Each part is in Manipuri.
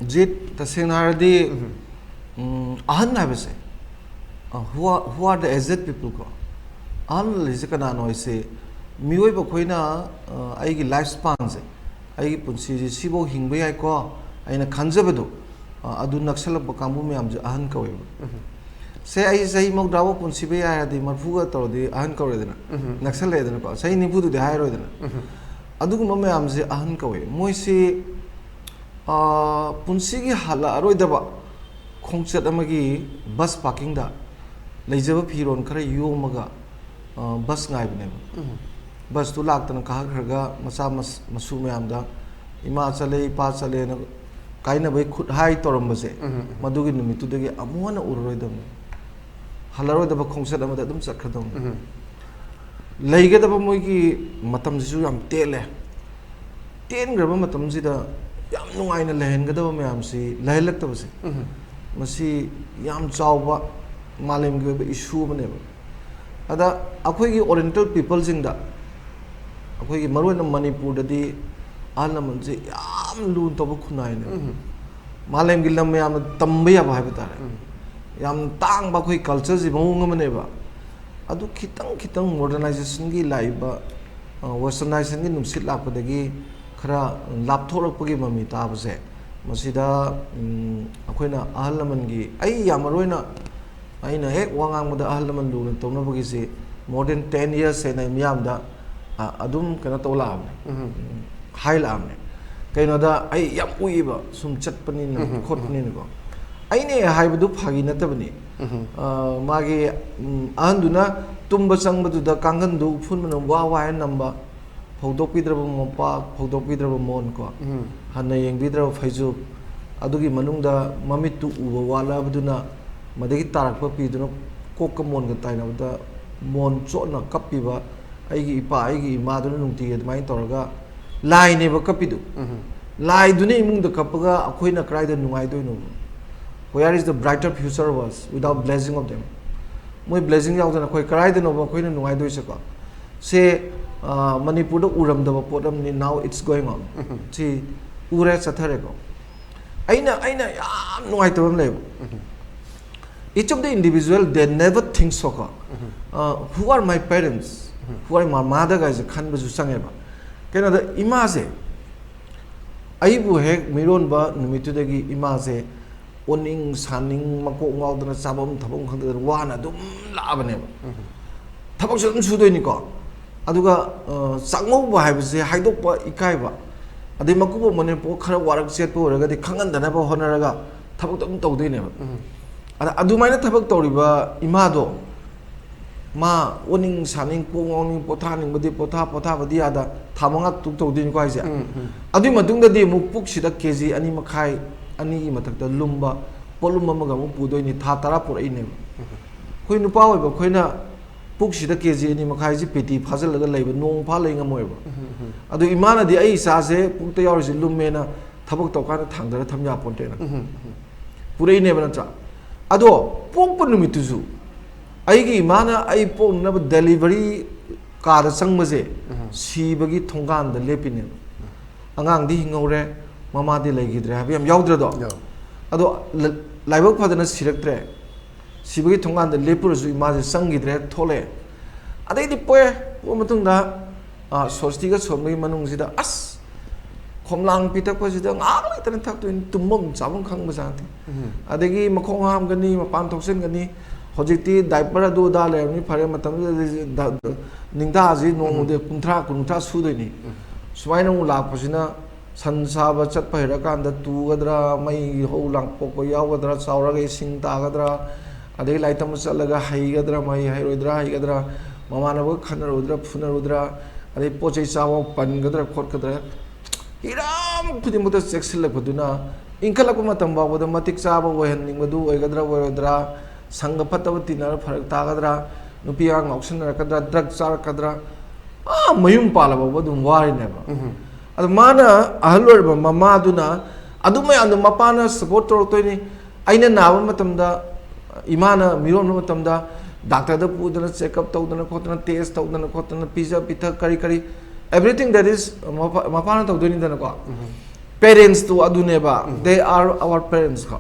Jit Tasinardi Ahan Nabese. Who are the aged people go? All Lizakana noise. Miwe Bokoina, I lifespan. I put Sibo Hingbe I go. I in a conservative. Adu Naxala Bokamu Miam Ahan Kawe. Say I say Mogdawa Punsibe I had the Marfuga or the Ahan Karedana. Naxala, say Nipu the higher than Adu Mamamze Ahan Kawe. Moisi Punsigi Hala Roidaba Kongset Amagi bus parking da. Lejava Piron Kara Yomaga bus Naibne. Bus to Laktan Kahaga, Masamas Masumiamda, Imasale, Pasale, Kaina Bay could hide Toromase, Madugin to the Amona Uroidum. Halaro the Kongset Amadam Sakadum. Lega the Bamogi Matamzu am Tele 10 Grabamatamzida Yam no Aina Lehengadamsi, Lailactavasi. Masi Yam Chauba Malim give issue whenever. Ada Akwegi Oriental peoples in that. Akwegi Marwan Manipur the Alamanzi Yam Loon Tobukunai. Malam Gilam Yam Tambia Habitat. Yam Tang Bakui cultures in Mungamaneva. Adu Kitang modernization gi laiba westernization gi numsit lapodagi khara lapthorok pagi mami tabase masida akoina ahlaman gi ai yamaroina aina hek wangang mada ahlaman lu tawna bagi se more than 10 years se na miyam da adum kana tola amne haila amne kaino da ai yam uiba sum chatpani na khotni ko aine haibadu phagi natabni Magi Anduna Tumba Sangbadu Kangandu Funman Wawa number Podopidra Mopa Podopidra Monko Hanayang Vidra Faizu Adugi Manunda Mamitu Wala Buduna Madagi Tarak Papi do Kokamon the time of the Mon Chona Kapiva Aigi Pa Aigi Madununti at my Torga Lie never Kapidu Lie do name the Kapaga Aquina cried the Nuaido. Where is the brighter future was without blessing of them? My blessing out and a quick cried and over Queen and Waido Isaka. Say Manipur Uram the Potom now it's going on. See Ure Satarego. Aina no item level. Each of the individual they never think so. Who are my parents? Who are my mother guys? Can't be Sangeba. Canada Imase Aibu Heg Mironba Numitudagi Imase. Oning Sanning Mako Waldana Sabam Tabong Wana Dum Labaneva. Tabak Sudonica Aduga Sango was a Haidopa Ikaiva. Ademaku Monepo Karawarak Sepo, the Kangan the Napa Honoraga, Tabak Todineva. Adumana Tabak Toriba Imado Ma Oning Sanning Pong Potaning with the Pota the other Tamanga to Todin Quasia. Aduma Dunga de Mupuk Shida Kezi Animakai. Ani matakta lumba polumba magamu pudo ni thatara pura ine koi nupa oiba koina puksida keji ani makhai ji peti phajal laga leiba nong pha leinga moiba adu imana di ai sa se pukta yaurisi lummena thabak tawkana thangdara thamya pontena pura ine bana cha ado pokpa numituju aigi imana ai pokna delivery ka da sangmaje sibagi thongan da lepine angang di hingore Mama de Legidre, have you Yaudrado? Ado Libo Padana Sirectre. Sibigi Tongan the lepers with Mazzy Sangidre, Tole. Are they the poe, Womatunda? Sostiga Somi Manungzida, us. Comlang Peter President, I didn't talk to him to Mum, Savon Kangmazanti. Adegi Makongham Gani, Mapantoxin Gani, Hojiti, Diaperado Dale, Paramatam, Nindazi, no, the Kuntra, Kuntra Sudani. Swine La Pasina. Sansaba chat Pahirakan, two Gadra, my whole lang Poco Yawadra, Sauraga, Sing Tagadra, a day like Tamasalaga, Haigadra, my Hirodra, Higadra, Mamana Kanarudra, Funarudra, a day Poche Sawa, Pangadra, Korkadra. Hiram put him with a sex lepoduna, Inkalakumatamba with a Matic Saba, when Nimadu, Egadra, Wedra, Sangapatatina, Paratagadra, Nupiang, Oxen, Rakadra, Drug Sarakadra, Mayum Palava, what do worry never. Mana Ahalur Mamaduna Aduma and the Mapana supporter Tony Aina Navamatamda Imana Miron Matamda Doctor the Pudana check up Todana Cotton taste Todana Cotton pizza pita curry everything that is Mapana of doing the parents to aduneba they are our parents ka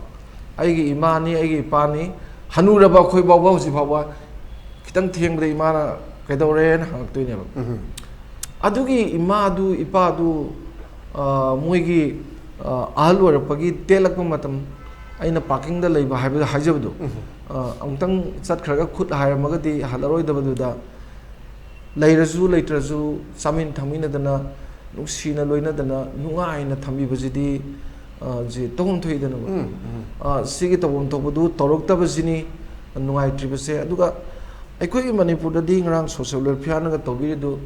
aigi imani aigi ipani hanuraba khoi bawa hosi bawa kitang thengde imana kaidore na hangtoineba adugi imadu ipadu moigi ahal warapagi telakpa matam aina parking da leiba haiba hajabdu amtang chatkhraga khut hairmagadi halaroidabadu leirazu leitrazu samin thamina dana nuksina loina dana nungaina thambibajidi je tawon thoidana sigi tawon thobudu toroktabasini nungai tribase aduga aikoi manipur da ding rang social welfare na tawbiridu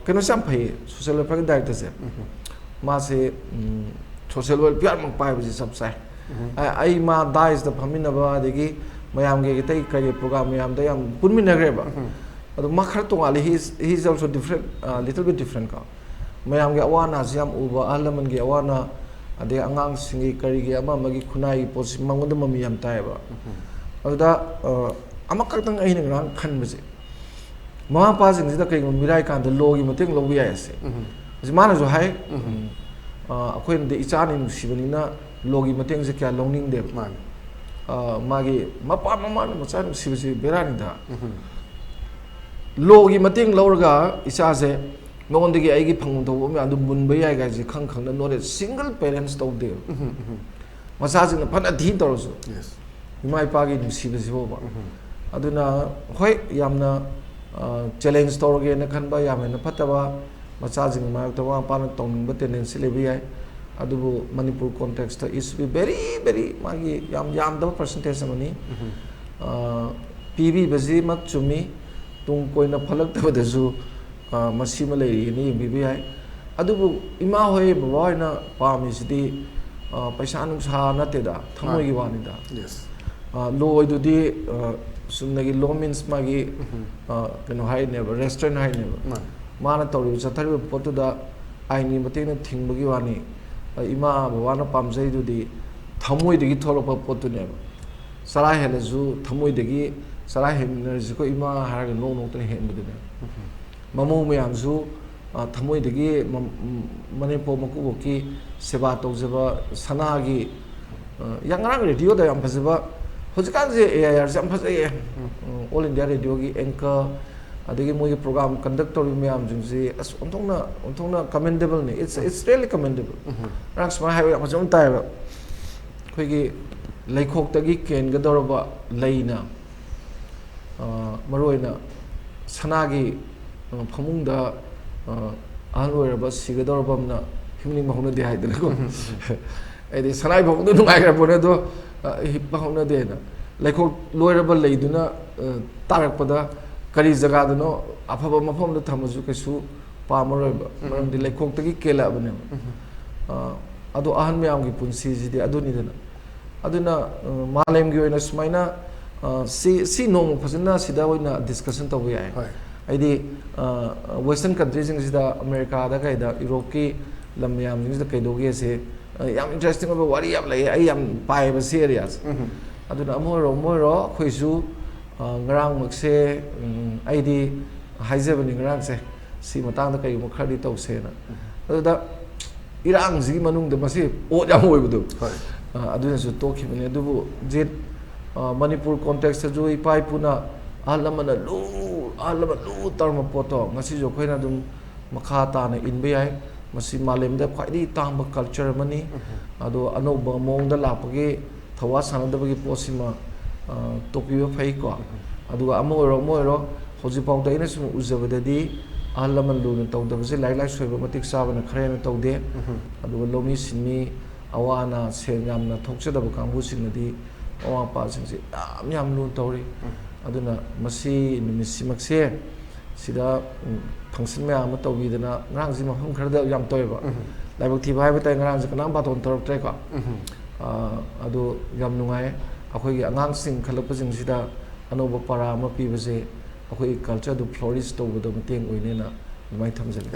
keno sam phai social welfare director se ma se social welfare mang pai baji sab sai ai ma dais da phamina ba degi mayam ge tai kai program mayam da yam punmina greba adu makhar to ali he is also different little bit different ka mayam ge awana siam uba alaman ge awana ade angang singi karigi ama magi khunai posi mangoda mami yam taiba aduda amakatang ai nang khan baje mama pa sing sida kai mirai kan da logi mateng lobi ya ase mana jo hai akhoi de ichani nusibani logi mateng se kya longning de man magi mapa mama na macha nusibasi berani da logi mateng lorga isa se nongondegi aigi phangum to me adu bunba yai ga ji khang khang na no single parents to de macha jing na phana dhin torosu yes imai pa gi nusibasi bo ba aduna hoi yamna challenge toroge na khanba yamna phataba macha jing ma to wa pa na tong ba tendency lebi ai adubu manipur context is be very magi yam da percentage amani pb bazi mak chumi tung koina phalak ta dasu masima leiri ni bibi ai adubu ima hoi baba hoina pami sidi paisa nungsa na te da thamoi gi wani da yes lo idudi sumnagi lo means magi keno hai never restaurant hai never mana tori chathari potu da aini matena thingbagi wani ima baba na pamjai dudi thamoi degi tholopa potu ne sarai heleju thamoi degi sarai henerji ko ima haraga no no tane hen budune mamu mayamju thamoi degi Manipur makuboki seba tawjaba sanagi yangrang radio da yam phajaba hojikan je air jam phajai all india radio gi anchor adegi moi program conductor mayam jungji as ontongna commendable ne it's really commendable rang sma hai amazon tai ba khoi gi leikhok tagi ken ga dorba leina maroina sanagi phamungda ahloiraba sigadorabamna himni mahuna de haidana ko edi sanai phongdu nungai gra pone do hippa hona de na leikhok loiraba leiduna tarakpada kari jaga dano afaba mafam da thamasu kaisu pamoroiba maramdi leikhok tagi kela bane ado ahan myam gi punsi jidi aduni dana aduna malem gi oina sumaina si no phasna sida oina discussion tabu yai aidi western countries sida america da kai da europe ki lam yam sida kai doge se yam interesting oba wari yam lai ai yam pai ba serious aduna moiro khoisu ngarang makse aidi haijebani ngarang se si matang da kai mo khadi taw se na aduda irang ji manung da masi o jam oibudu aduna su toki bane adubu jet manipur context jo ipai puna alamana lu tarma poto ngasi jo khoina dum makha ta na inbe ai masi malem da khwaidi tamba culture mani ado anoba mong da lapagi thawa sanadabagi posima topi ba phai ko aduga amoiro hoji pau da ina sum uzabadadi alaman lu na tawdabase lai soiba matik sabana kharena tawde aduga lomi sinmi awana senyamna thokchadaba kangbu sinadi awa pa singsi yam lu tawri aduna masi nimisimakse sida function me ama tawbidana ngrang ji mafam kharda yam toyba laibak thi bai batai ngrang ji kanam baton torok tre ko adu yam nungai akhoi gi angang sing khalapa jing sida anoba para ama pi base akhoi culture du flourish to bodo mateng oinena mai thamjale